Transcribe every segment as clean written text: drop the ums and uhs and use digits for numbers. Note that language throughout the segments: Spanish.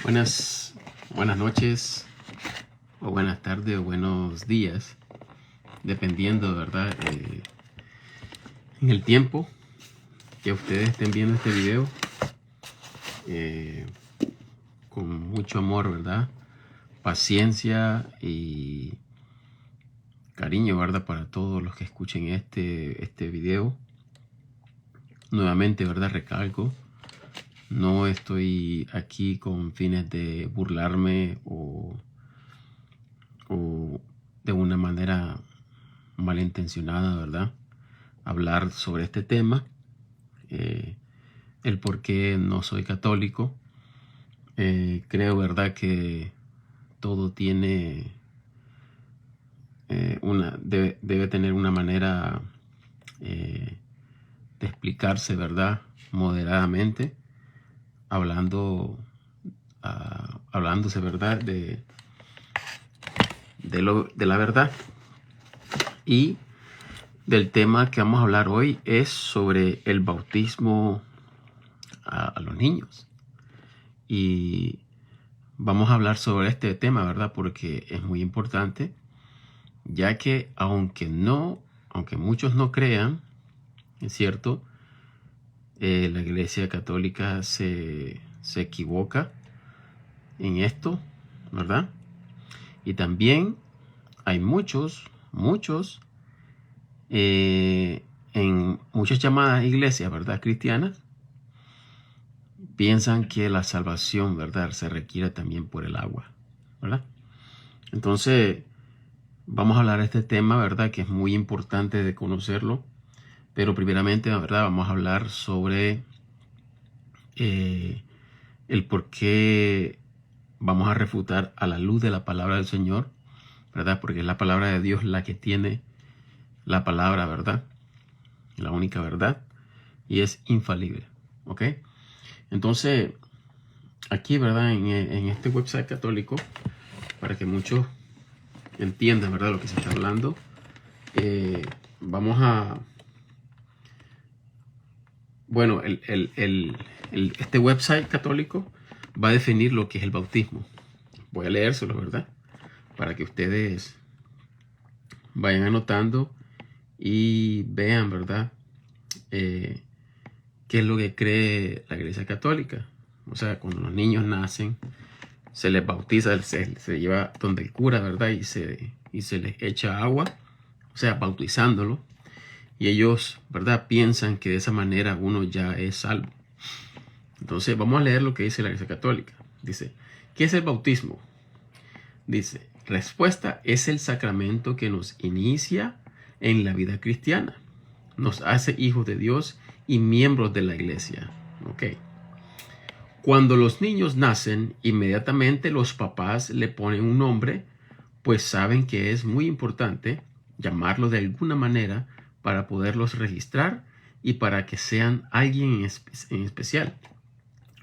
Buenas noches, o buenas tardes, o buenos días, dependiendo, ¿verdad? En el tiempo que ustedes estén viendo este video, con mucho amor, ¿verdad? Paciencia y cariño, ¿verdad? Para todos los que escuchen este video. Nuevamente, ¿verdad? Recalco, no estoy aquí con fines de burlarme o de una manera malintencionada, ¿verdad? Hablar sobre este tema, el por qué no soy católico. Creo, ¿verdad?, que todo tiene debe tener una manera de explicarse, ¿verdad?, moderadamente, hablándose, ¿verdad?, de la verdad. Y del tema que vamos a hablar hoy es sobre el bautismo a los niños. Y vamos a hablar sobre este tema, ¿verdad?, porque es muy importante, ya que aunque muchos no crean, es cierto, la Iglesia Católica se equivoca en esto, ¿verdad? Y también hay muchos en muchas llamadas iglesias, ¿verdad?, cristianas, piensan que la salvación, ¿verdad?, se requiere también por el agua, ¿verdad? Entonces, vamos a hablar de este tema, ¿verdad?, que es muy importante de conocerlo. Pero primeramente, ¿verdad?, vamos a hablar sobre el por qué vamos a refutar a la luz de la palabra del Señor, ¿verdad? Porque es la palabra de Dios la que tiene la palabra, ¿verdad? La única verdad, y es infalible, ¿ok? Entonces, aquí, ¿verdad?, en este website católico, para que muchos entiendan, ¿verdad?, lo que se está hablando, vamos a... Bueno, este website católico va a definir lo que es el bautismo. Voy a leérselo, ¿verdad?, para que ustedes vayan anotando y vean, ¿verdad?, qué es lo que cree la Iglesia Católica. O sea, cuando los niños nacen, se les bautiza, se lleva donde el cura, ¿verdad?, y se les echa agua, o sea, bautizándolo. Y ellos, ¿verdad?, piensan que de esa manera uno ya es salvo. Entonces, vamos a leer lo que dice la Iglesia Católica. Dice, ¿qué es el bautismo? Dice, respuesta: es el sacramento que nos inicia en la vida cristiana. Nos hace hijos de Dios y miembros de la Iglesia. Ok. Cuando los niños nacen, inmediatamente los papás le ponen un nombre, pues saben que es muy importante llamarlo de alguna manera para poderlos registrar y para que sean alguien en especial,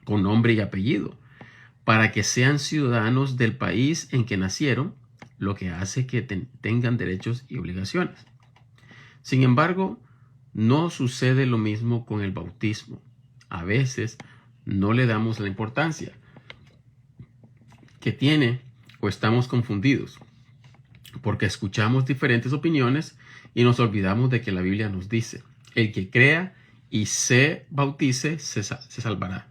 con nombre y apellido, para que sean ciudadanos del país en que nacieron, lo que hace que tengan derechos y obligaciones. Sin embargo, no sucede lo mismo con el bautismo. A veces no le damos la importancia que tiene o estamos confundidos porque escuchamos diferentes opiniones y nos olvidamos de que la Biblia nos dice: el que crea y se bautice se salvará.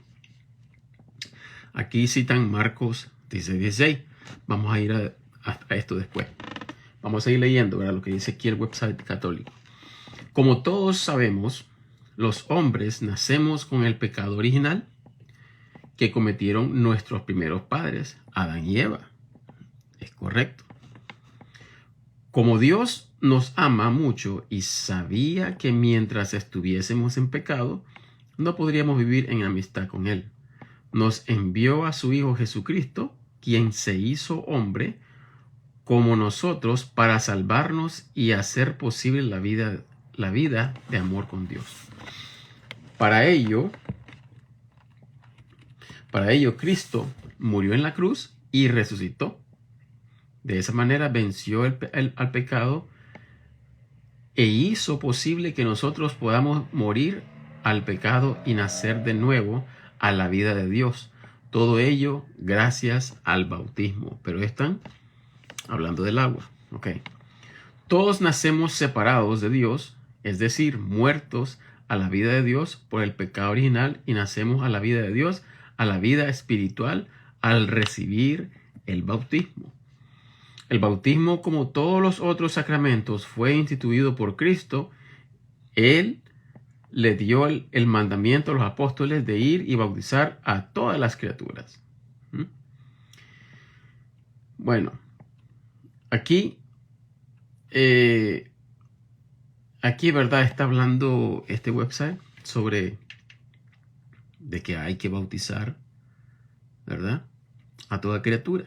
Aquí citan Marcos 16. Vamos a ir a esto después. Vamos a ir leyendo, ¿verdad?, lo que dice aquí el website católico. Como todos sabemos, los hombres nacemos con el pecado original que cometieron nuestros primeros padres, Adán y Eva. Es correcto. Como Dios nos ama mucho y sabía que mientras estuviésemos en pecado, no podríamos vivir en amistad con Él, nos envió a su Hijo Jesucristo, quien se hizo hombre como nosotros para salvarnos y hacer posible la vida de amor con Dios. Para ello, Cristo murió en la cruz y resucitó. De esa manera venció al pecado e hizo posible que nosotros podamos morir al pecado y nacer de nuevo a la vida de Dios, Todo ello gracias al bautismo. Pero están hablando del agua. Ok. Todos nacemos separados de Dios, es decir, muertos a la vida de Dios por el pecado original, y nacemos a la vida de Dios, a la vida espiritual, al recibir el bautismo. El bautismo, como todos los otros sacramentos, fue instituido por Cristo. Él le dio el mandamiento a los apóstoles de ir y bautizar a todas las criaturas. Bueno, aquí, ¿verdad? Está hablando este website sobre de que hay que bautizar, ¿verdad?, a toda criatura.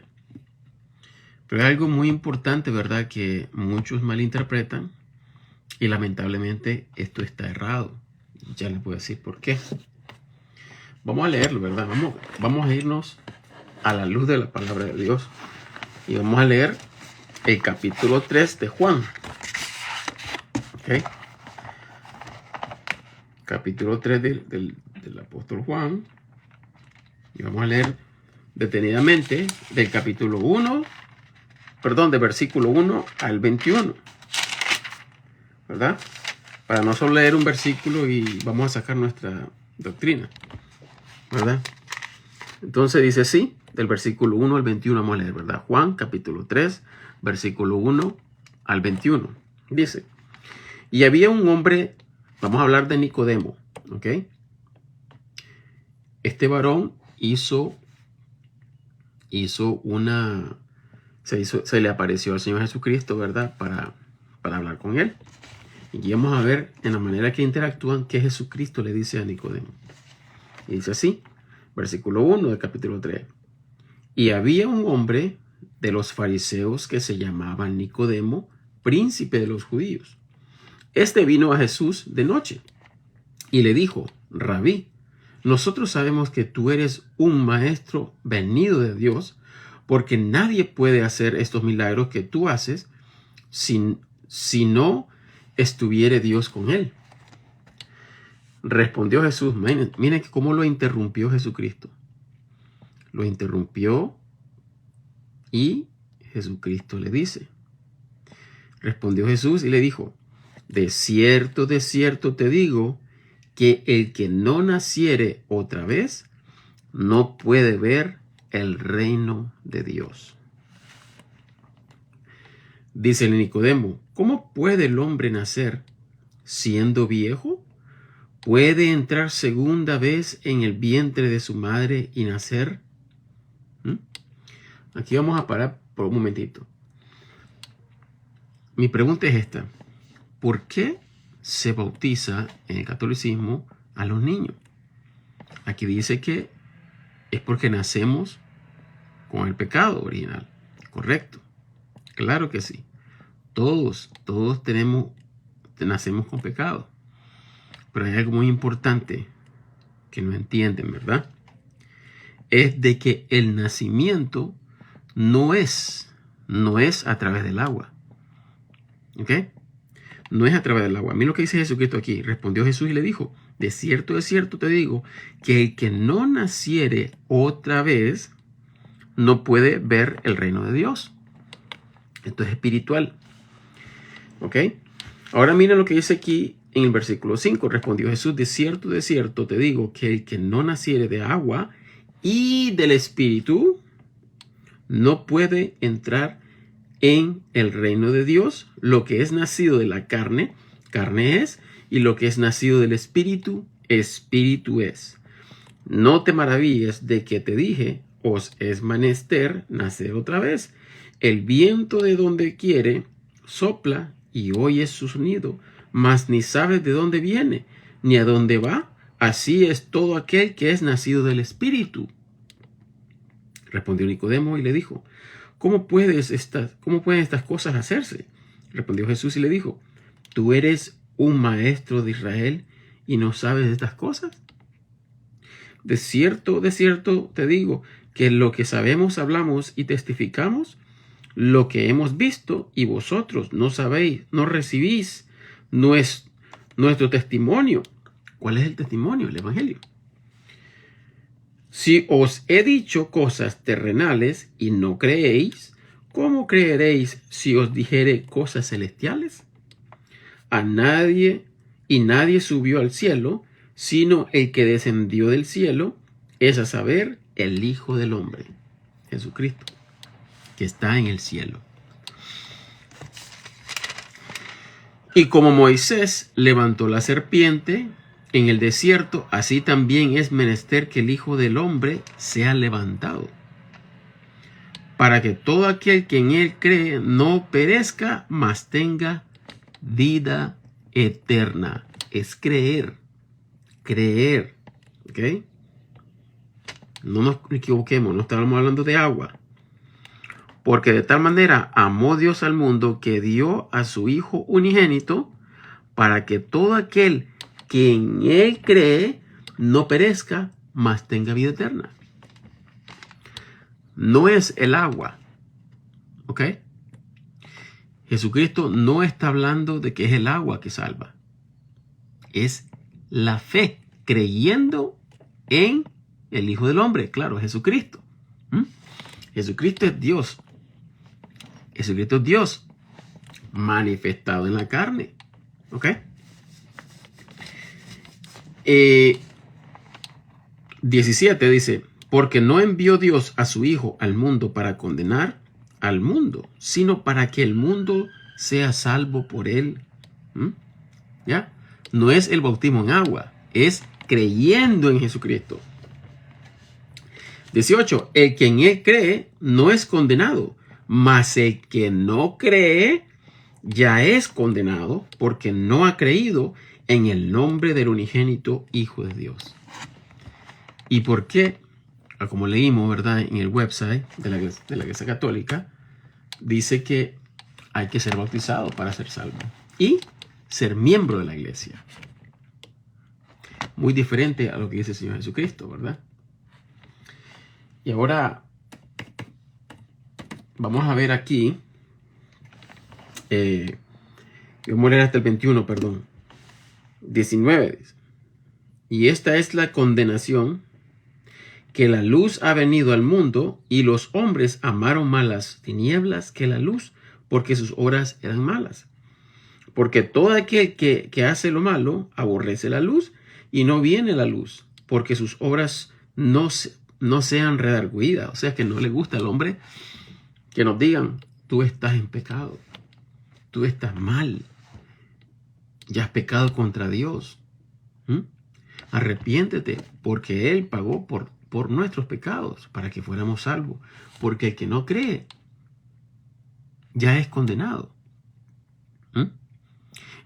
Pero hay algo muy importante, ¿verdad?, que muchos malinterpretan, y lamentablemente esto está errado. Ya les voy a decir por qué. Vamos a leerlo, ¿verdad? Vamos a irnos a la luz de la palabra de Dios y vamos a leer el capítulo 3 de Juan. ¿Ok? Capítulo 3 del apóstol Juan. Y vamos a leer detenidamente del capítulo 1, del versículo 1 al 21. ¿Verdad? Para no solo leer un versículo y vamos a sacar nuestra doctrina, ¿verdad? Entonces dice así, del versículo 1 al 21 vamos a leer, ¿verdad? Juan capítulo 3, versículo 1 al 21. Dice, y había un hombre, vamos a hablar de Nicodemo, ¿ok? Este varón se le apareció al Señor Jesucristo, ¿verdad? Para hablar con él. Y vamos a ver en la manera que interactúan qué Jesucristo le dice a Nicodemo. Y dice así, versículo 1 del capítulo 3. Y había un hombre de los fariseos que se llamaba Nicodemo, príncipe de los judíos. Este vino a Jesús de noche y le dijo, Rabí, nosotros sabemos que tú eres un maestro venido de Dios, porque nadie puede hacer estos milagros que tú haces si no estuviere Dios con él. Respondió Jesús. Miren cómo lo interrumpió Jesucristo. Lo interrumpió y Jesucristo le dice. Respondió Jesús y le dijo, de cierto te digo, que el que no naciere otra vez, no puede ver el reino de Dios. Dice Nicodemo, ¿cómo puede el hombre nacer siendo viejo? ¿Puede entrar segunda vez en el vientre de su madre y nacer? Aquí vamos a parar por un momentito. Mi pregunta es esta. ¿Por qué se bautiza en el catolicismo a los niños? Aquí dice que es porque nacemos con el pecado original. ¿Correcto? Claro que sí. Todos nacemos con pecado. Pero hay algo muy importante que no entienden, ¿verdad? Es de que el nacimiento no es a través del agua. ¿Ok? No es a través del agua. Mira lo que dice Jesucristo aquí. Respondió Jesús y le dijo, de cierto te digo, que el que no naciere otra vez no puede ver el reino de Dios. Esto es espiritual. ¿Ok? Ahora mira lo que dice aquí en el versículo 5. Respondió Jesús, de cierto te digo, que el que no naciere de agua y del Espíritu no puede entrar en el reino de Dios. Lo que es nacido de la carne, carne es, y lo que es nacido del Espíritu, Espíritu es. No te maravilles de que te dije, os es menester nacer otra vez. El viento de donde quiere sopla y oyes su sonido, mas ni sabes de dónde viene, ni a dónde va. Así es todo aquel que es nacido del Espíritu. Respondió Nicodemo y le dijo, ¿cómo pueden estas cosas hacerse? Respondió Jesús y le dijo, ¿tú eres un maestro de Israel y no sabes de estas cosas? De cierto te digo, que lo que sabemos hablamos y testificamos, lo que hemos visto, y vosotros no sabéis, no recibís nuestro testimonio. ¿Cuál es el testimonio? El Evangelio. Si os he dicho cosas terrenales y no creéis, ¿cómo creeréis si os dijere cosas celestiales? A nadie subió al cielo, sino el que descendió del cielo, es a saber, el Hijo del Hombre, Jesucristo, que está en el cielo. Y como Moisés levantó la serpiente en el desierto, así también es menester que el Hijo del Hombre sea levantado, para que todo aquel que en él cree no perezca, mas tenga vida eterna. Es creer, ¿ok? No nos equivoquemos, no estamos hablando de agua. Porque de tal manera amó Dios al mundo que dio a su Hijo unigénito, para que todo aquel que en él cree no perezca, mas tenga vida eterna. No es el agua, ¿ok? Jesucristo no está hablando de que es el agua que salva. Es la fe, creyendo en el Hijo del Hombre, claro, Jesucristo. Jesucristo es Dios. Jesucristo es Dios manifestado en la carne. ¿Ok? 17 dice, porque no envió Dios a su Hijo al mundo para condenar al mundo, sino para que el mundo sea salvo por él. ¿Ya? No es el bautismo en agua, es creyendo en Jesucristo. 18, el que en él cree no es condenado, mas el que no cree ya es condenado porque no ha creído en el nombre del unigénito Hijo de Dios. ¿Y por qué? Como leímos, ¿verdad? En el website de la Iglesia Católica, dice que hay que ser bautizado para ser salvo y ser miembro de la iglesia. Muy diferente a lo que dice el Señor Jesucristo, ¿verdad? Y ahora vamos a ver aquí, vamos a leer hasta el 21, perdón. 19 dice, y esta es la condenación, que la luz ha venido al mundo y los hombres amaron más las tinieblas que la luz, porque sus obras eran malas. Porque todo aquel que hace lo malo aborrece la luz y no viene la luz, porque sus obras no sean redargüidas. O sea, que no le gusta al hombre que nos digan, tú estás en pecado, tú estás mal, ya has pecado contra Dios. Arrepiéntete, porque Él pagó por nuestros pecados para que fuéramos salvos. Porque el que no cree ya es condenado.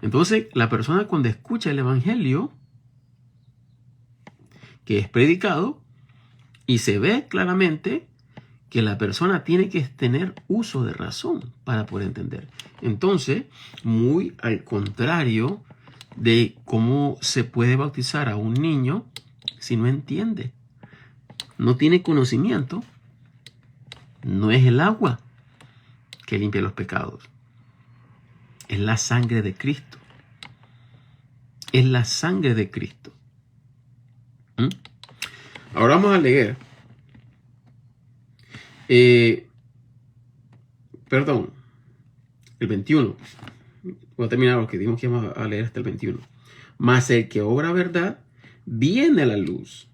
Entonces, la persona cuando escucha el evangelio que es predicado y se ve claramente que la persona tiene que tener uso de razón para poder entender. Entonces, muy al contrario de cómo se puede bautizar a un niño si no entiende, no tiene conocimiento, no es el agua que limpia los pecados, es la sangre de Cristo. Es la sangre de Cristo. Ahora vamos a leer. Perdón. El 21. Voy a terminar lo que dijimos que íbamos a leer hasta el 21. Mas el que obra verdad viene a la luz,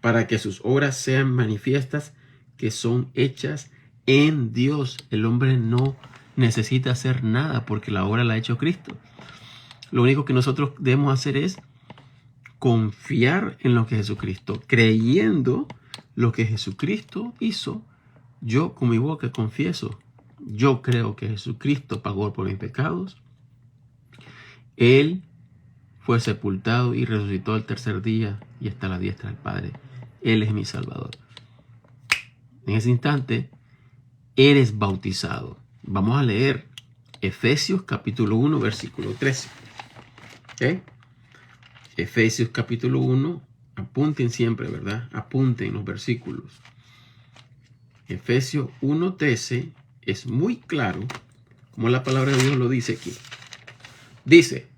para que sus obras sean manifiestas, que son hechas en Dios. El hombre no necesita hacer nada porque la obra la ha hecho Cristo. Lo único que nosotros debemos hacer es confiar en lo que Jesucristo, creyendo lo que Jesucristo hizo. Yo con mi boca confieso, yo creo que Jesucristo pagó por mis pecados. Él fue sepultado y resucitó al tercer día y está a la diestra del Padre. Él es mi Salvador. En ese instante, eres bautizado. Vamos a leer Efesios capítulo 1, versículo 13. ¿Okay? Efesios capítulo 1, apunten siempre, ¿verdad? Apunten los versículos. Efesios 1:13 es muy claro como la palabra de Dios lo dice aquí. Dice,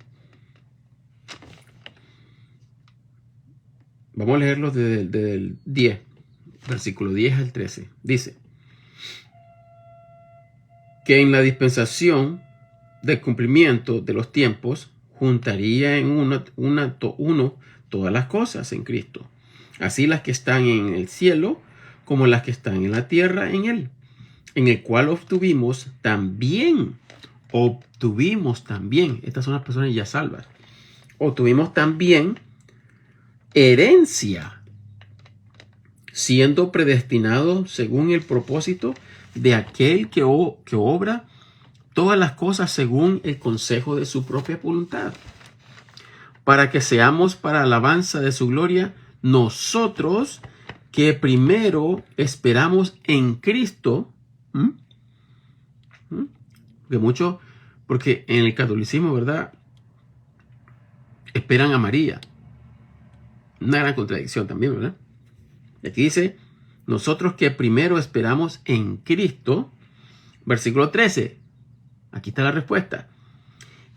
vamos a leerlo desde el 10. versículo 10 al 13. Dice que en la dispensación del cumplimiento de los tiempos juntaría en uno todas las cosas en Cristo, así las que están en el cielo como las que están en la tierra en él, en el cual obtuvimos también, estas son las personas ya salvas, obtuvimos también herencia, siendo predestinados según el propósito de aquel que obra todas las cosas según el consejo de su propia voluntad, para que seamos para alabanza de su gloria, nosotros que primero esperamos en Cristo. Porque en el catolicismo, ¿verdad?, esperan a María. Una gran contradicción también, ¿verdad? Y aquí dice, nosotros que primero esperamos en Cristo, versículo 13. Aquí está la respuesta.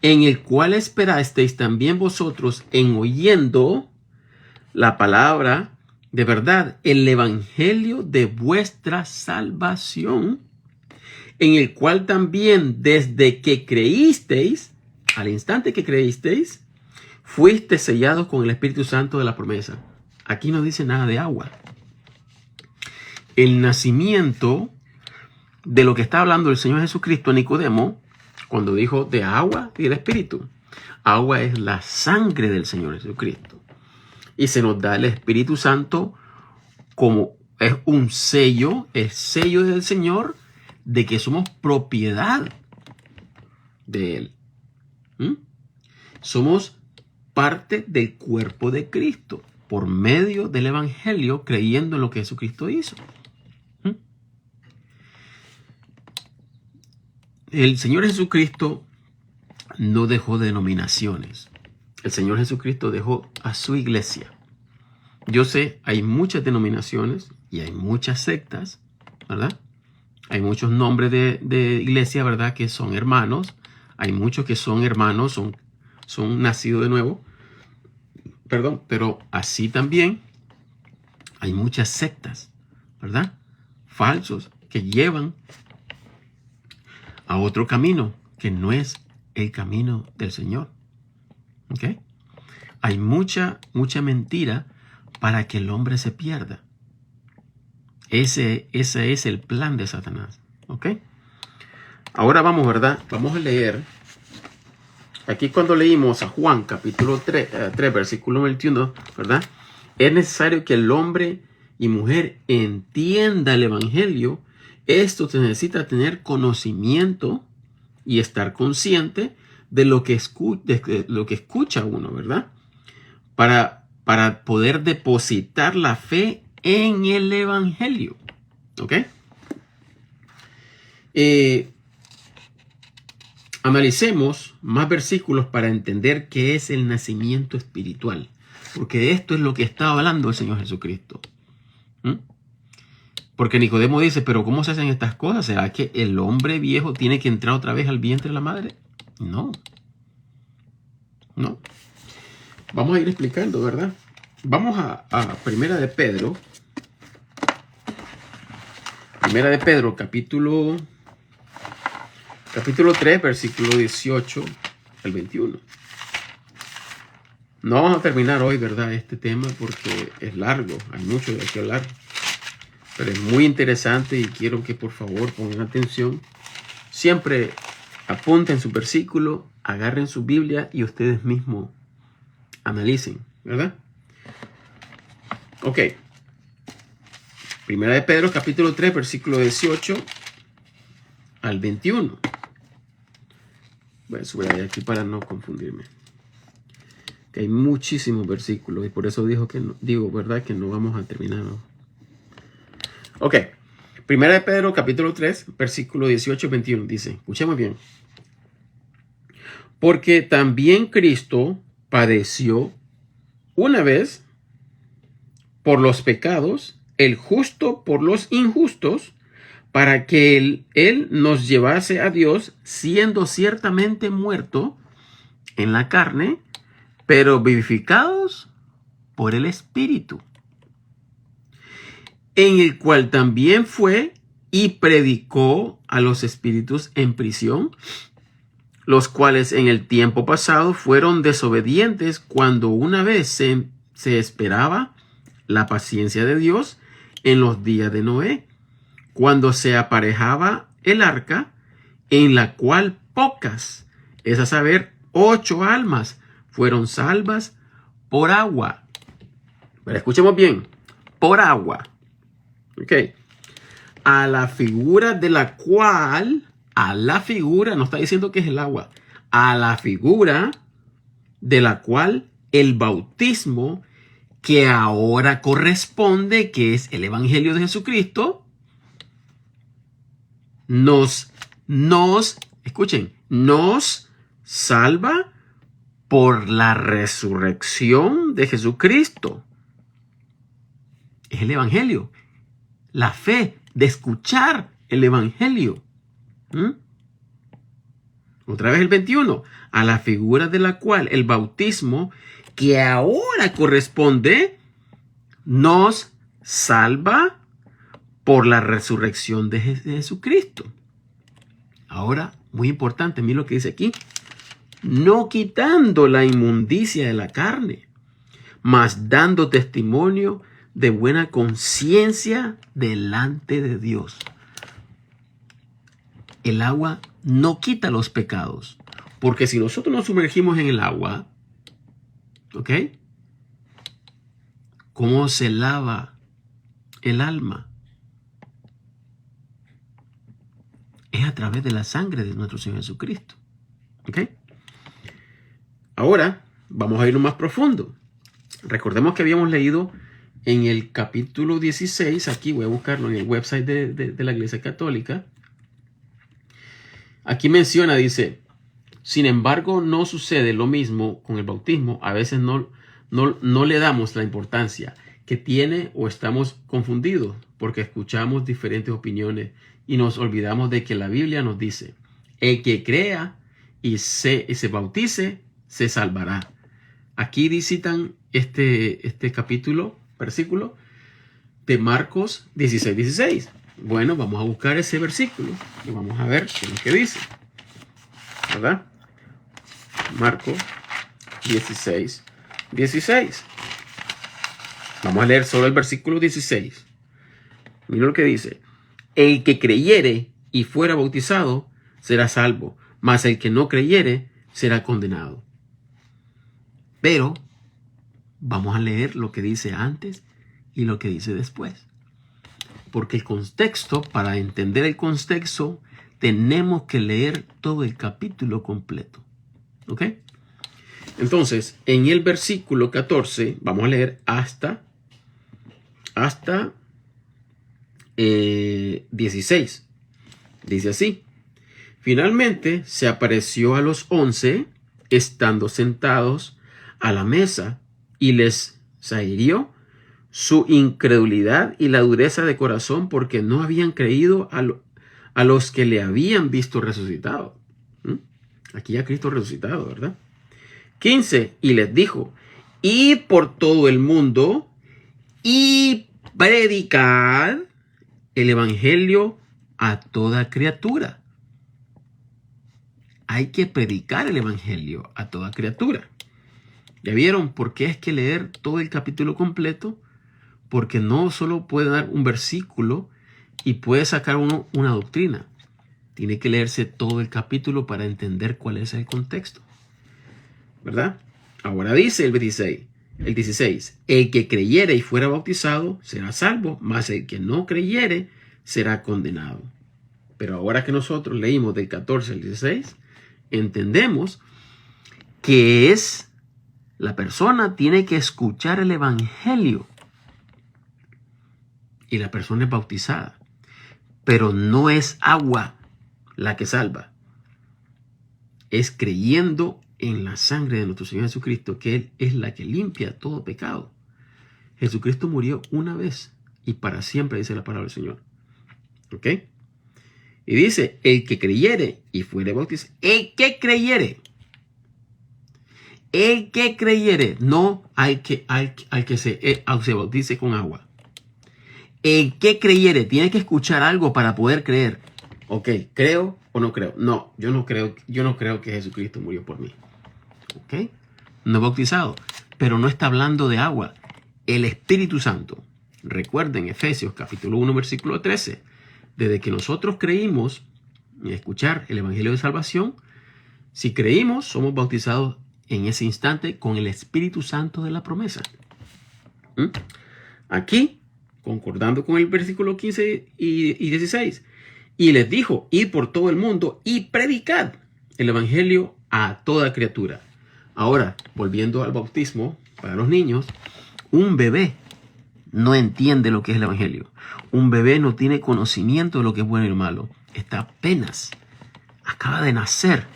En el cual esperasteis también vosotros en oyendo la palabra de verdad, el evangelio de vuestra salvación, en el cual también desde que creísteis, al instante que creísteis, fuiste sellados con el Espíritu Santo de la promesa. Aquí no dice nada de agua. El nacimiento de lo que está hablando el Señor Jesucristo a Nicodemo, cuando dijo de agua y del Espíritu. Agua es la sangre del Señor Jesucristo. Y se nos da el Espíritu Santo como es un sello, es sello del Señor de que somos propiedad de Él. Somos parte del cuerpo de Cristo por medio del Evangelio, creyendo en lo que Jesucristo hizo. El Señor Jesucristo no dejó denominaciones. El Señor Jesucristo dejó a su iglesia. Yo sé, hay muchas denominaciones y hay muchas sectas, ¿verdad? Hay muchos nombres de iglesia, ¿verdad?, que son hermanos. Hay muchos que son hermanos, son nacidos de nuevo. Perdón, pero así también hay muchas sectas, ¿verdad?, falsos, que llevan a otro camino que no es el camino del Señor. ¿Ok? Hay mucha mentira para que el hombre se pierda. Ese es el plan de Satanás. ¿Ok? Ahora vamos, ¿verdad? Vamos a leer. Aquí cuando leímos a Juan capítulo 3 versículo 21, ¿verdad? Es necesario que el hombre y mujer entienda el evangelio. Esto se necesita tener conocimiento y estar consciente de lo que escucha uno, ¿verdad? Para poder depositar la fe en el evangelio. ¿Ok? Analicemos más versículos para entender qué es el nacimiento espiritual. Porque de esto es lo que está hablando el Señor Jesucristo. Porque Nicodemo dice, pero ¿cómo se hacen estas cosas? ¿Será que el hombre viejo tiene que entrar otra vez al vientre de la madre? No. Vamos a ir explicando, ¿verdad? Vamos a Primera de Pedro. Primera de Pedro, capítulo 3, versículo 18 al 21. No vamos a terminar hoy, ¿verdad?, este tema porque es largo, hay mucho de qué hablar. Pero es muy interesante y quiero que por favor pongan atención. Siempre apunten su versículo, agarren su Biblia y ustedes mismos analicen, ¿verdad? Ok. Primera de Pedro, capítulo 3, versículo 18 al 21. Voy a subir aquí para no confundirme. Que hay muchísimos versículos y por eso digo, ¿verdad?, que no vamos a terminar, ¿no? Ok, Primera de Pedro, capítulo 3, versículo 18 y 21, dice, escuchemos bien. Porque también Cristo padeció una vez por los pecados, el justo por los injustos, para que él nos llevase a Dios, siendo ciertamente muerto en la carne, pero vivificados por el Espíritu. en el cual también fue y predicó a los espíritus en prisión, los cuales en el tiempo pasado fueron desobedientes cuando una vez se esperaba la paciencia de Dios en los días de Noé, cuando se aparejaba el arca, en la cual pocas, es a saber, 8 almas, fueron salvas por agua. Pero escuchemos bien, por agua. Ok. A la figura de la cual, no está diciendo que es el agua, a la figura de la cual el bautismo que ahora corresponde, que es el Evangelio de Jesucristo, escuchen, nos salva por la resurrección de Jesucristo. Es el Evangelio. La fe de escuchar el Evangelio. Otra vez el 21. A la figura de la cual el bautismo que ahora corresponde nos salva por la resurrección de Jesucristo. Ahora, muy importante, mira lo que dice aquí. No quitando la inmundicia de la carne, mas dando testimonio de buena conciencia delante de Dios. El agua no quita los pecados, porque si nosotros nos sumergimos en el agua, ¿ok? ¿Cómo se lava el alma? Es a través de la sangre de nuestro Señor Jesucristo. ¿Ok? Ahora vamos a ir más profundo. Recordemos que habíamos leído en el capítulo 16, aquí voy a buscarlo en el website de la Iglesia Católica. Aquí menciona, dice, sin embargo, no sucede lo mismo con el bautismo. A veces no le damos la importancia que tiene o estamos confundidos porque escuchamos diferentes opiniones y nos olvidamos de que la Biblia nos dice, el que crea y se bautice, se salvará. Aquí citan este versículo de Marcos 16:16. Bueno, vamos a buscar ese versículo y vamos a ver qué es lo que dice. ¿Verdad? Marcos 16:16. Vamos a leer solo el versículo 16. Mira lo que dice. El que creyere y fuera bautizado será salvo, mas el que no creyere será condenado. Pero vamos a leer lo que dice antes y lo que dice después. Porque el contexto, para entender el contexto, tenemos que leer todo el capítulo completo. ¿Ok? Entonces, en el versículo 14, vamos a leer hasta 16. Dice así. Finalmente se apareció a los 11, estando sentados a la mesa, y les hirió su incredulidad y la dureza de corazón, porque no habían creído a los que le habían visto resucitado. Aquí ya Cristo resucitado, ¿verdad? 15. Y les dijo, id por todo el mundo y predicad el evangelio a toda criatura. Hay que predicar el evangelio a toda criatura. ¿Ya vieron por qué es que leer todo el capítulo completo? Porque no solo puede dar un versículo y puede sacar uno una doctrina. Tiene que leerse todo el capítulo para entender cuál es el contexto. ¿Verdad? Ahora dice el 16. El que creyere y fuera bautizado será salvo, mas el que no creyere será condenado. Pero ahora que nosotros leímos del 14 al 16, entendemos que la persona tiene que escuchar el evangelio y la persona es bautizada. Pero no es agua la que salva. Es creyendo en la sangre de nuestro Señor Jesucristo, que Él es la que limpia todo pecado. Jesucristo murió una vez y para siempre, dice la palabra del Señor. ¿Ok? Y dice, el que creyere y fuere bautizado. El que creyere. El que creyere. No al que se bautice con agua. ¿En qué creyere? Tiene que escuchar algo para poder creer. Ok, ¿creo o no creo? No, yo no creo que Jesucristo murió por mí. Ok, no bautizado, pero no está hablando de agua. El Espíritu Santo. Recuerden Efesios capítulo 1 versículo 13. Desde que nosotros creímos en escuchar el Evangelio de Salvación, si creímos, somos bautizados en ese instante con el Espíritu Santo de la promesa. Aquí, concordando con el versículo 15 y 16, y les dijo, id por todo el mundo y predicad el Evangelio a toda criatura. Ahora, volviendo al bautismo para los niños, un bebé no entiende lo que es el Evangelio. Un bebé no tiene conocimiento de lo que es bueno y malo. Está apenas, acaba de nacer.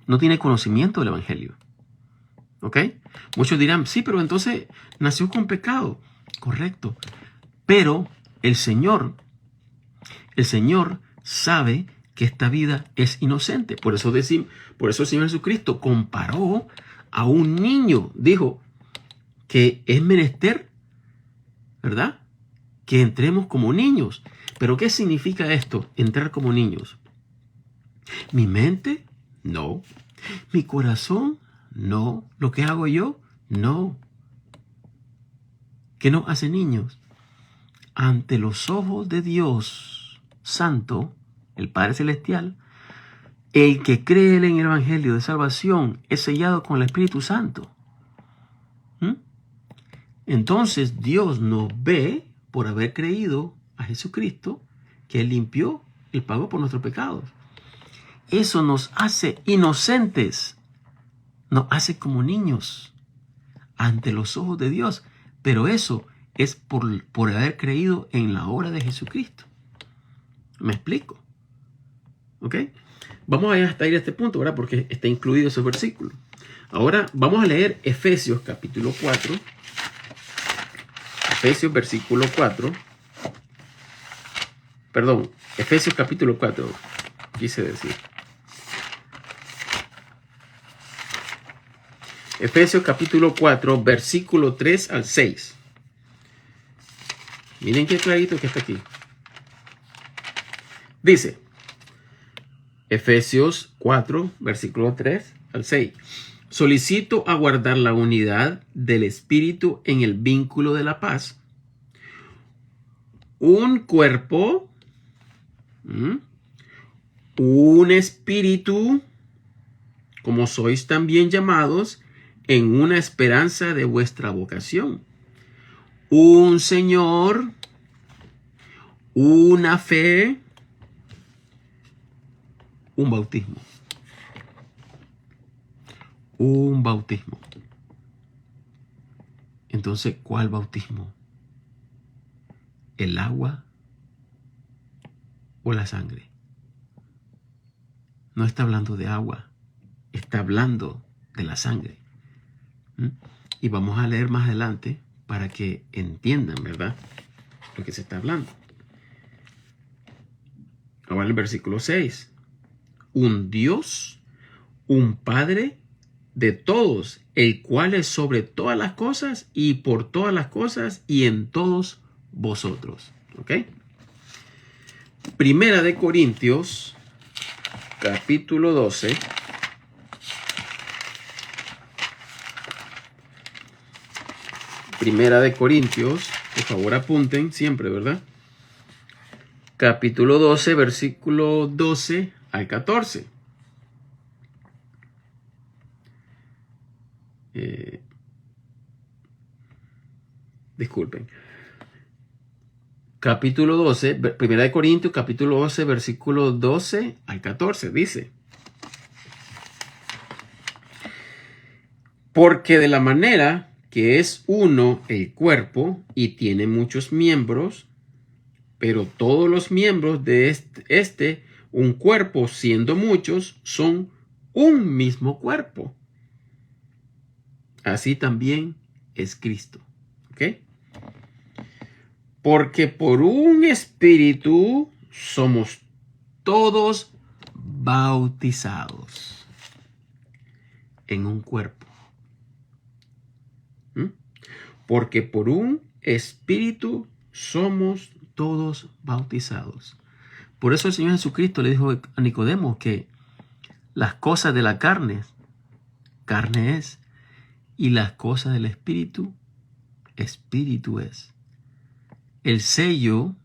No tiene conocimiento del Evangelio. ¿Ok? Muchos dirán, sí, pero entonces nació con pecado. Correcto. Pero el Señor sabe que esta vida es inocente. Por eso el Señor Jesucristo comparó a un niño. Dijo que es menester, ¿verdad?, que entremos como niños. ¿Pero qué significa esto, entrar como niños? ¿Mi mente? No. ¿Mi corazón? No. ¿Lo que hago yo? No. ¿Qué nos hace niños? Ante los ojos de Dios Santo, el Padre Celestial, el que cree en el Evangelio de Salvación es sellado con el Espíritu Santo. Entonces Dios nos ve por haber creído a Jesucristo, que Él limpió y pagó por nuestros pecados. Eso nos hace inocentes, nos hace como niños ante los ojos de Dios. Pero eso es por haber creído en la obra de Jesucristo. ¿Me explico? ¿Ok? Vamos hasta ir a este punto, ¿verdad? Porque está incluido ese versículo. Ahora vamos a leer Efesios capítulo 4. Efesios versículo 4. Perdón, Efesios capítulo 4, quise decir. Efesios capítulo 4, versículo 3 al 6. Miren qué clarito que está aquí. Dice, Efesios 4, versículo 3 al 6. Solicito aguardar la unidad del Espíritu en el vínculo de la paz. Un cuerpo, un espíritu, como sois también llamados, en una esperanza de vuestra vocación. Un Señor, una fe, un bautismo. Un bautismo. Entonces, ¿cuál bautismo? ¿El agua o la sangre? No está hablando de agua, está hablando de la sangre. Y vamos a leer más adelante para que entiendan, ¿verdad?, lo que se está hablando. Ahora el versículo 6. Un Dios, un Padre de todos, el cual es sobre todas las cosas y por todas las cosas y en todos vosotros. ¿Ok? Primera de Corintios, capítulo 12. Primera de Corintios, por favor apunten siempre, ¿verdad? Capítulo 12, versículo 12 al 14. Disculpen. Capítulo 12, Primera de Corintios, capítulo 12, versículo 12 al 14, dice: porque de la manera que es uno el cuerpo y tiene muchos miembros, pero todos los miembros de un cuerpo, siendo muchos, son un mismo cuerpo. Así también es Cristo. ¿Ok? Porque por un espíritu somos todos bautizados en un cuerpo. Porque por un espíritu somos todos bautizados. Por eso el Señor Jesucristo le dijo a Nicodemo que las cosas de la carne es, y las cosas del Espíritu es. El sello,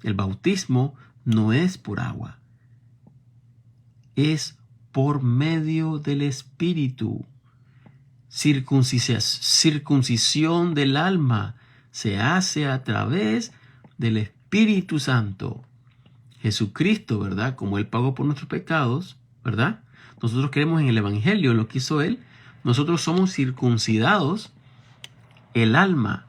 el bautismo, no es por agua, es por medio del Espíritu. Circuncisión del alma se hace a través del Espíritu Santo. Jesucristo, ¿verdad? Como Él pagó por nuestros pecados, ¿verdad? Nosotros creemos en el Evangelio, en lo que hizo Él. Nosotros somos circuncidados el alma.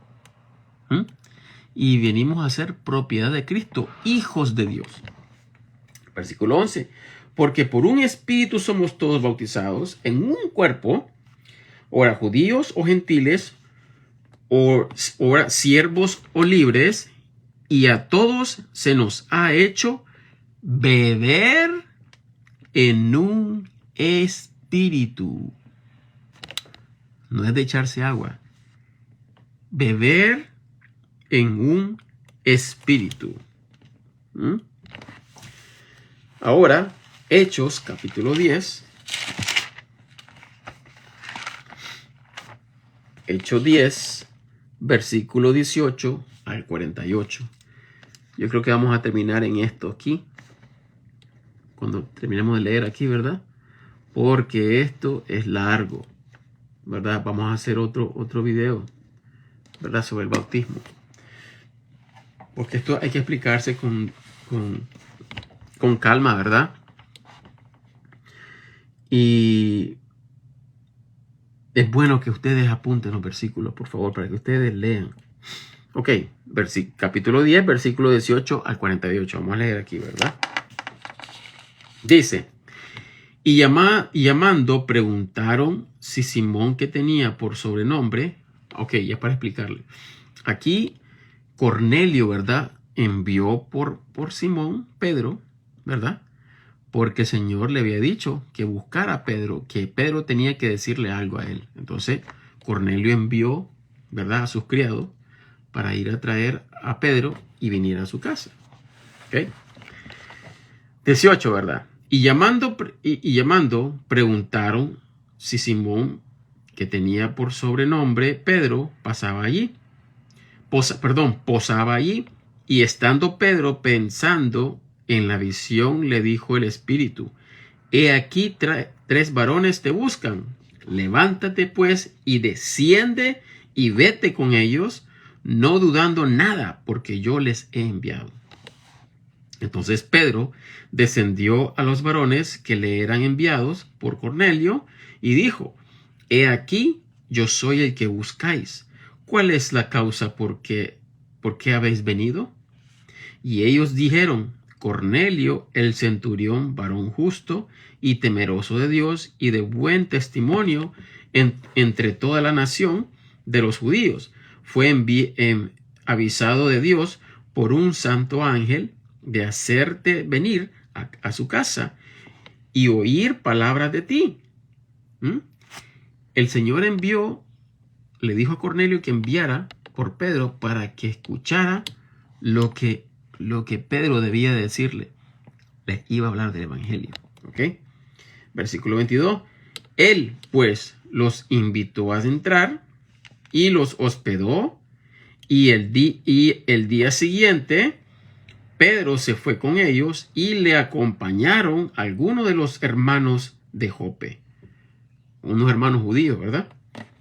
Y venimos a ser propiedad de Cristo, hijos de Dios. Versículo 11. Porque por un espíritu somos todos bautizados en un cuerpo, ora judíos o gentiles, ora siervos o libres, y a todos se nos ha hecho beber en un espíritu. No es de echarse agua. Beber en un espíritu. Ahora, Hechos, capítulo 10. Hechos 10, versículo 18 al 48. Yo creo que vamos a terminar en esto aquí. Cuando terminemos de leer aquí, ¿verdad? Porque esto es largo, ¿verdad? Vamos a hacer otro video, ¿verdad? Sobre el bautismo. Porque esto hay que explicarse con calma, ¿verdad? Y es bueno que ustedes apunten los versículos, por favor, para que ustedes lean. Ok, capítulo 10, versículo 18 al 48. Vamos a leer aquí, ¿verdad? Dice, y llamando preguntaron si Simón, que tenía por sobrenombre, ok, ya para explicarle. Aquí Cornelio, ¿verdad? Envió por Simón, Pedro, ¿verdad? Porque el Señor le había dicho que buscara a Pedro, que Pedro tenía que decirle algo a él. Entonces, Cornelio envió, ¿verdad?, a sus criados para ir a traer a Pedro y venir a su casa. ¿Ok? 18, ¿verdad? Y llamando, preguntaron si Simón, que tenía por sobrenombre Pedro, posaba allí. Y estando Pedro pensando en la visión, le dijo el Espíritu: he aquí 3 varones te buscan. Levántate pues y desciende y vete con ellos, no dudando nada, porque yo les he enviado. Entonces Pedro descendió a los varones que le eran enviados por Cornelio y dijo: he aquí, yo soy el que buscáis. ¿Cuál es la causa por qué habéis venido? Y ellos dijeron: Cornelio, el centurión, varón justo y temeroso de Dios y de buen testimonio entre toda la nación de los judíos, fue avisado de Dios por un santo ángel de hacerte venir a su casa y oír palabras de ti. El Señor le dijo a Cornelio que enviara por Pedro para que escuchara lo que Pedro debía decirle. Les iba a hablar del Evangelio. ¿Ok? Versículo 22. Él, pues, los invitó a entrar y los hospedó. Y el día siguiente, Pedro se fue con ellos y le acompañaron algunos de los hermanos de Jope. Unos hermanos judíos, ¿verdad?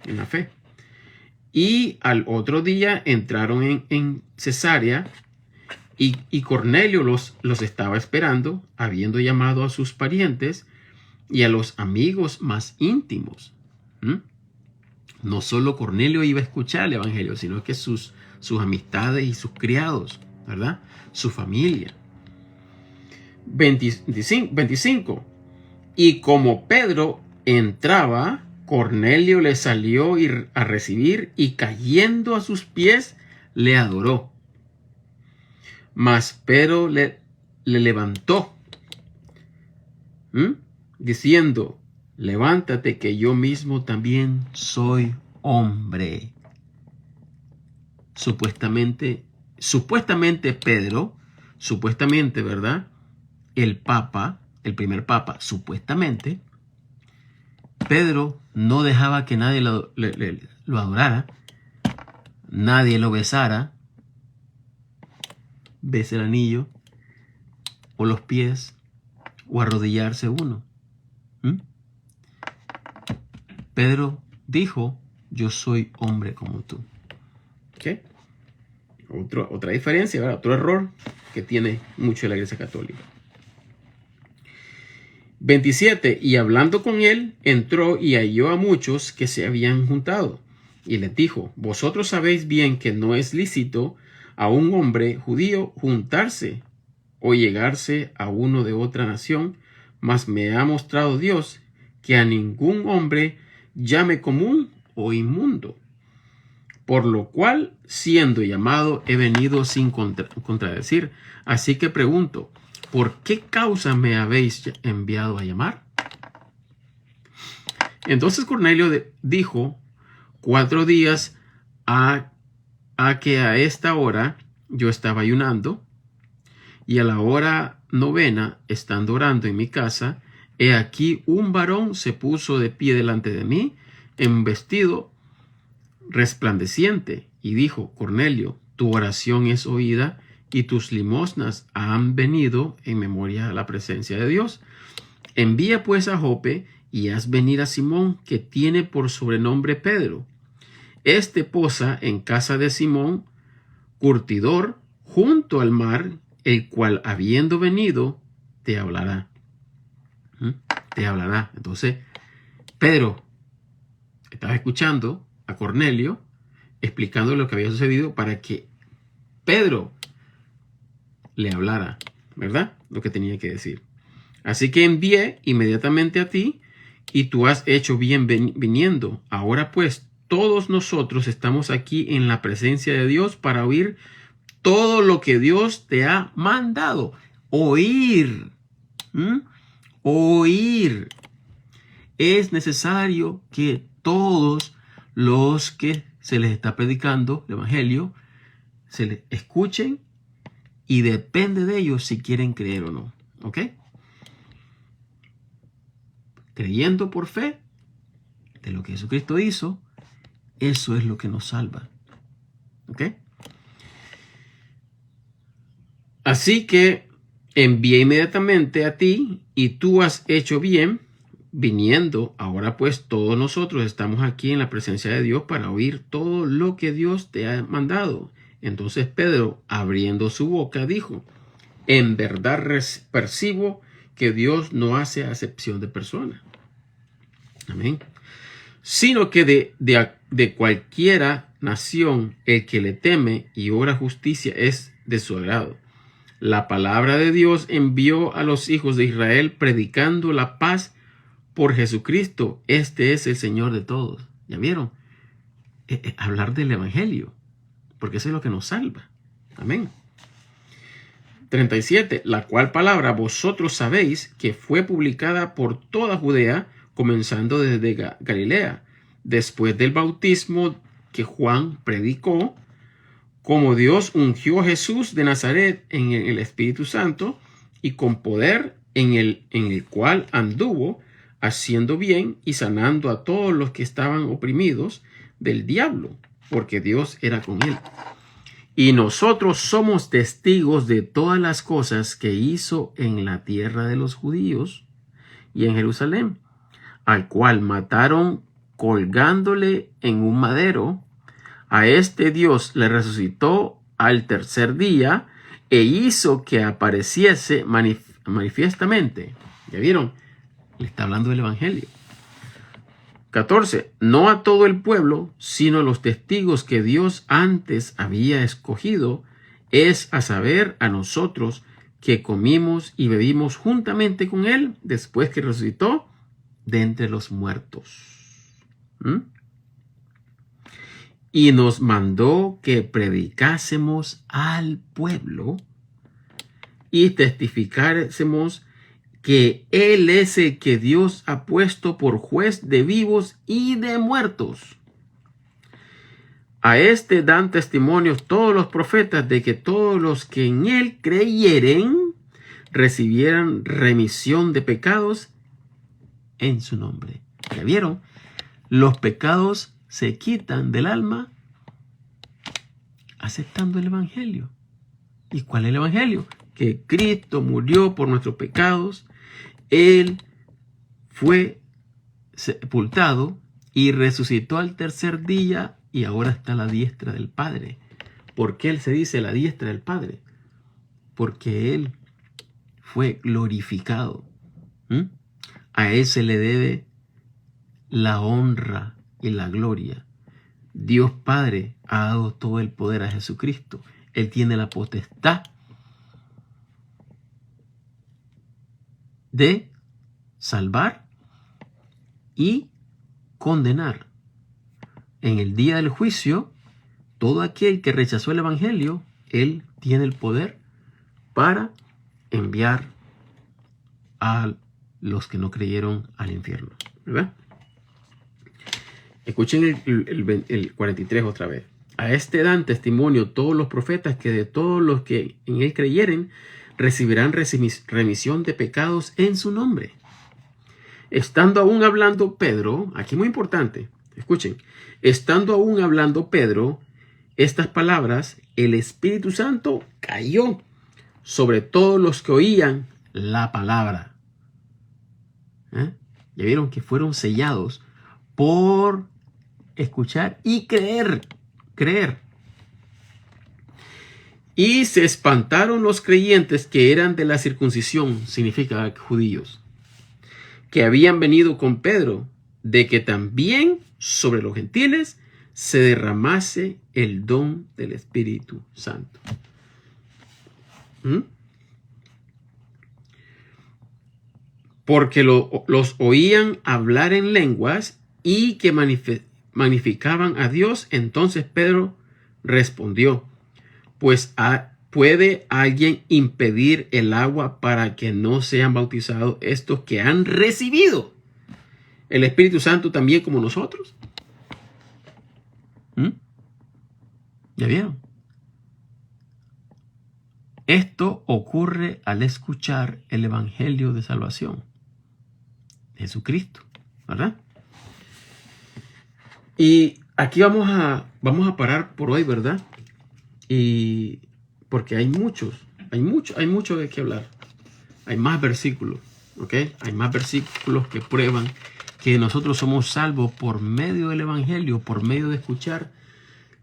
En la fe. Y al otro día entraron en Cesarea. Y Cornelio los estaba esperando, habiendo llamado a sus parientes y a los amigos más íntimos. No solo Cornelio iba a escuchar el Evangelio, sino que sus amistades y sus criados, ¿verdad? Su familia. 25. Y como Pedro entraba, Cornelio le salió a recibir y cayendo a sus pies le adoró. Mas Pedro le levantó, diciendo: levántate, que yo mismo también soy hombre. Supuestamente supuestamente Pedro, supuestamente, ¿verdad? El Papa, el primer Papa, supuestamente, Pedro no dejaba que nadie lo adorara, nadie lo besara, bese el anillo, o los pies, o arrodillarse uno. Pedro dijo, yo soy hombre como tú. ¿Okay? Otra diferencia, ¿verdad? Otro error que tiene mucho la Iglesia Católica. 27. Y hablando con él, entró y halló a muchos que se habían juntado. Y les dijo, vosotros sabéis bien que no es lícito a un hombre judío juntarse o llegarse a uno de otra nación, mas me ha mostrado Dios que a ningún hombre llame común o inmundo. Por lo cual, siendo llamado, he venido sin contradecir. Así que pregunto, ¿por qué causa me habéis enviado a llamar? Entonces Cornelio dijo, 4 días a que a esta hora yo estaba ayunando, y a la hora 9, estando orando en mi casa, he aquí un varón se puso de pie delante de mí, en vestido resplandeciente, y dijo, Cornelio, tu oración es oída, y tus limosnas han venido en memoria a la presencia de Dios. Envía pues a Jope, y haz venir a Simón, que tiene por sobrenombre Pedro. Este posa en casa de Simón, curtidor, junto al mar, el cual, habiendo venido, te hablará. Te hablará. Entonces, Pedro estaba escuchando a Cornelio, explicando lo que había sucedido para que Pedro le hablara, ¿verdad? Lo que tenía que decir. Así que envié inmediatamente a ti, y tú has hecho bien viniendo. Ahora pues, todos nosotros estamos aquí en la presencia de Dios para oír todo lo que Dios te ha mandado. Oír. Oír. Es necesario que todos los que se les está predicando el evangelio se les escuchen, y depende de ellos si quieren creer o no. ¿Ok? Creyendo por fe de lo que Jesucristo hizo, eso es lo que nos salva. ¿Ok? Así que envié inmediatamente a ti, y tú has hecho bien viniendo. Ahora pues todos nosotros estamos aquí en la presencia de Dios para oír todo lo que Dios te ha mandado. Entonces Pedro, abriendo su boca, dijo, en verdad percibo que Dios no hace acepción de personas. Amén. Sino que de cualquiera nación el que le teme y obra justicia es de su agrado. La palabra de Dios envió a los hijos de Israel predicando la paz por Jesucristo. Este es el Señor de todos. ¿Ya vieron? Hablar del evangelio, porque eso es lo que nos salva. Amén. 37. La cual palabra vosotros sabéis que fue publicada por toda Judea, comenzando desde Galilea, después del bautismo que Juan predicó, como Dios ungió a Jesús de Nazaret en el Espíritu Santo y con poder, en el cual anduvo, haciendo bien y sanando a todos los que estaban oprimidos del diablo, porque Dios era con él. Y nosotros somos testigos de todas las cosas que hizo en la tierra de los judíos y en Jerusalén, al cual mataron colgándole en un madero. A este Dios le resucitó al tercer día e hizo que apareciese manifiestamente. ¿Ya vieron? Le está hablando del evangelio. 14. No a todo el pueblo, sino a los testigos que Dios antes había escogido, es a saber, a nosotros que comimos y bebimos juntamente con él después que resucitó de entre los muertos. Y nos mandó que predicásemos al pueblo y testificásemos que Él es el que Dios ha puesto por juez de vivos y de muertos. A este dan testimonio todos los profetas de que todos los que en él creyeren recibieran remisión de pecados en su nombre. ¿Ya vieron? Los pecados se quitan del alma aceptando el evangelio. ¿Y cuál es el evangelio? Que Cristo murió por nuestros pecados. Él fue sepultado y resucitó al tercer día y ahora está a la diestra del Padre. ¿Por qué Él se dice la diestra del Padre? Porque Él fue glorificado. A Él se le debe la honra y la gloria. Dios Padre ha dado todo el poder a Jesucristo. Él tiene la potestad de salvar y condenar. En el día del juicio, todo aquel que rechazó el evangelio, Él tiene el poder para enviar a los que no creyeron al infierno. ¿Verdad? Escuchen el 43 otra vez. A este dan testimonio todos los profetas que de todos los que en él creyeren recibirán remisión de pecados en su nombre. Estando aún hablando Pedro, aquí muy importante, escuchen, estando aún hablando Pedro estas palabras, el Espíritu Santo cayó sobre todos los que oían la palabra. Ya vieron que fueron sellados por escuchar y creer. Y se espantaron los creyentes que eran de la circuncisión, significa judíos, que habían venido con Pedro, de que también sobre los gentiles se derramase el don del Espíritu Santo. Porque los oían hablar en lenguas y que magnificaban a Dios. Entonces Pedro respondió: pues ¿puede alguien impedir el agua para que no sean bautizados estos que han recibido el Espíritu Santo también como nosotros? ¿Ya vieron? Esto ocurre al escuchar el Evangelio de salvación. Jesucristo, ¿verdad? Y aquí vamos a parar por hoy, ¿verdad? Y porque hay mucho de qué hablar. Hay más versículos, ¿ok? Hay más versículos que prueban que nosotros somos salvos por medio del Evangelio, por medio de escuchar.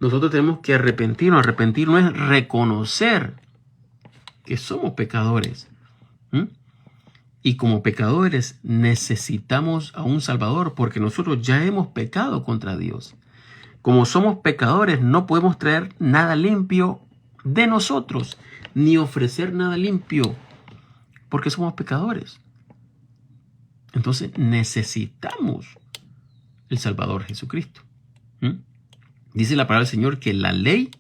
Nosotros tenemos que arrepentirnos. Arrepentirnos es reconocer que somos pecadores. Y como pecadores necesitamos a un Salvador porque nosotros ya hemos pecado contra Dios. Como somos pecadores no podemos traer nada limpio de nosotros, ni ofrecer nada limpio, porque somos pecadores. Entonces necesitamos el Salvador Jesucristo. Dice la palabra del Señor que la ley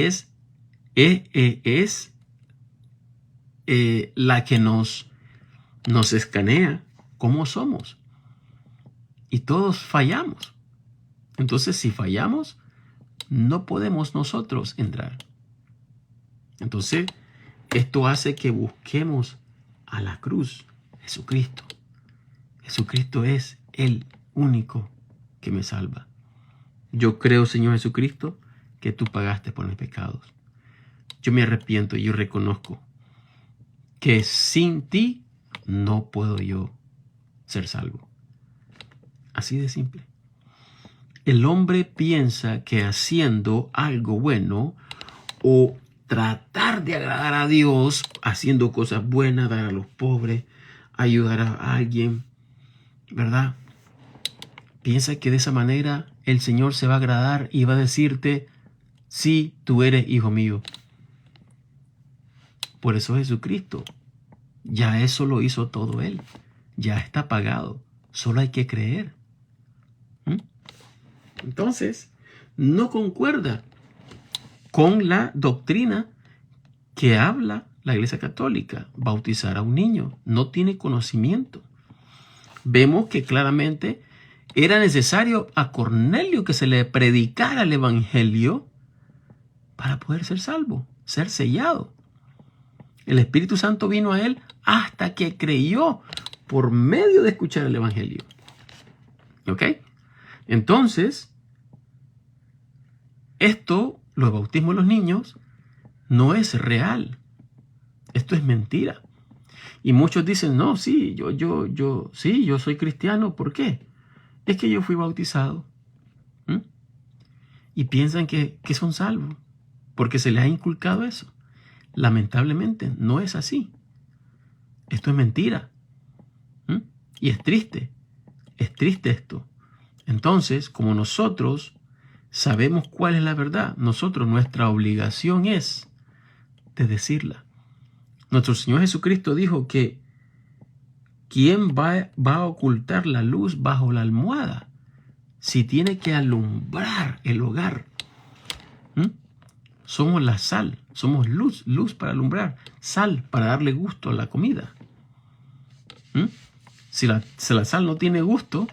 es la que nos escanea cómo somos. Y todos fallamos. Entonces, si fallamos, no podemos nosotros entrar. Entonces, esto hace que busquemos a la cruz, Jesucristo. Jesucristo es el único que me salva. Yo creo, Señor Jesucristo, que tú pagaste por mis pecados. Yo me arrepiento y yo reconozco que sin ti no puedo yo ser salvo. Así de simple. El hombre piensa que haciendo algo bueno o tratar de agradar a Dios, haciendo cosas buenas, dar a los pobres, ayudar a alguien, ¿verdad? Piensa que de esa manera el Señor se va a agradar y va a decirte: sí, tú eres hijo mío. Por eso Jesucristo, ya eso lo hizo todo Él. Ya está pagado. Solo hay que creer. Entonces, no concuerda con la doctrina que habla la Iglesia Católica. Bautizar a un niño. No tiene conocimiento. Vemos que claramente Era necesario a Cornelio que se le predicara el evangelio para poder ser salvo, ser sellado. El Espíritu Santo vino a él hasta que creyó por medio de escuchar el evangelio. ¿Ok? Entonces, los bautismos de los niños, no es real. Esto es mentira. Y muchos dicen, no, sí, yo soy cristiano. ¿Por qué? Es que yo fui bautizado. Y piensan que son salvos porque se les ha inculcado eso. Lamentablemente, no es así. Esto es mentira. Y es triste. Es triste esto. Entonces, como nosotros sabemos cuál es la verdad, nuestra obligación es de decirla. Nuestro Señor Jesucristo dijo que ¿quién va a ocultar la luz bajo la almohada si tiene que alumbrar el hogar? Somos la sal, somos luz para alumbrar, sal para darle gusto a la comida. Si la sal no tiene gusto,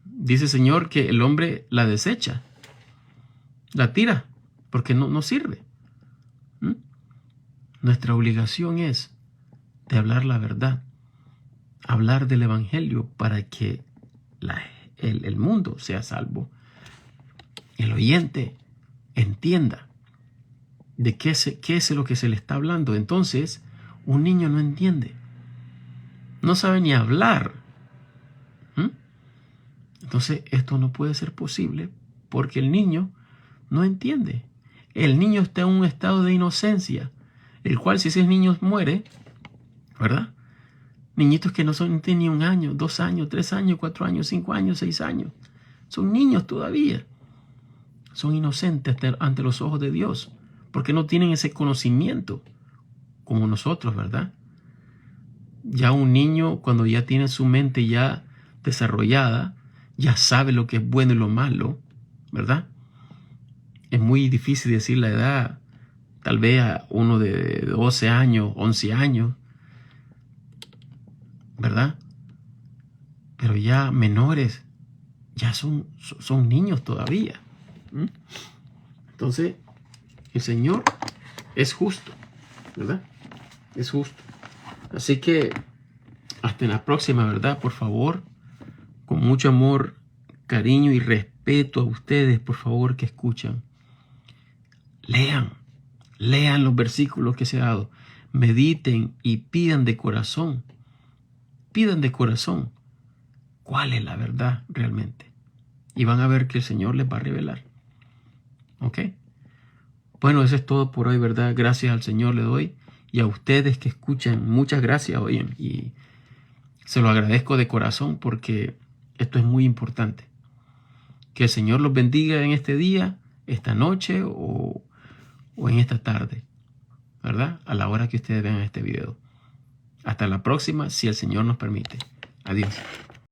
dice el Señor que el hombre la desecha, la tira, porque no sirve. Nuestra obligación es de hablar la verdad, hablar del evangelio para que el mundo sea salvo. El oyente entienda de qué es lo que se le está hablando. Entonces, un niño no entiende, no sabe ni hablar. Entonces, esto no puede ser posible porque el niño no entiende. El niño está en un estado de inocencia, el cual si ese niño muere, ¿verdad? Niñitos que no tienen ni 1 año, 2 años, 3 años, 4 años, 5 años, 6 años. Son niños todavía. Son inocentes ante los ojos de Dios, porque no tienen ese conocimiento como nosotros, ¿verdad? Ya un niño, cuando ya tiene su mente ya desarrollada, ya sabe lo que es bueno y lo malo, ¿verdad? Es muy difícil decir la edad, tal vez a uno de 12 años, 11 años, ¿verdad? Pero ya menores, ya son niños todavía. Entonces, el Señor es justo, ¿verdad? Es justo. Así que, hasta en la próxima, ¿verdad? Por favor, con mucho amor, cariño y respeto a ustedes, por favor, que escuchan. Lean los versículos que se ha dado. Mediten y pidan de corazón. Pidan de corazón cuál es la verdad realmente. Y van a ver que el Señor les va a revelar. ¿Ok? Bueno, eso es todo por hoy, ¿verdad? Gracias al Señor le doy. Y a ustedes que escuchan, muchas gracias, oyen. Y se lo agradezco de corazón porque esto es muy importante. Que el Señor los bendiga en este día, esta noche o en esta tarde, ¿verdad? A la hora que ustedes vean este video. Hasta la próxima, si el Señor nos permite. Adiós.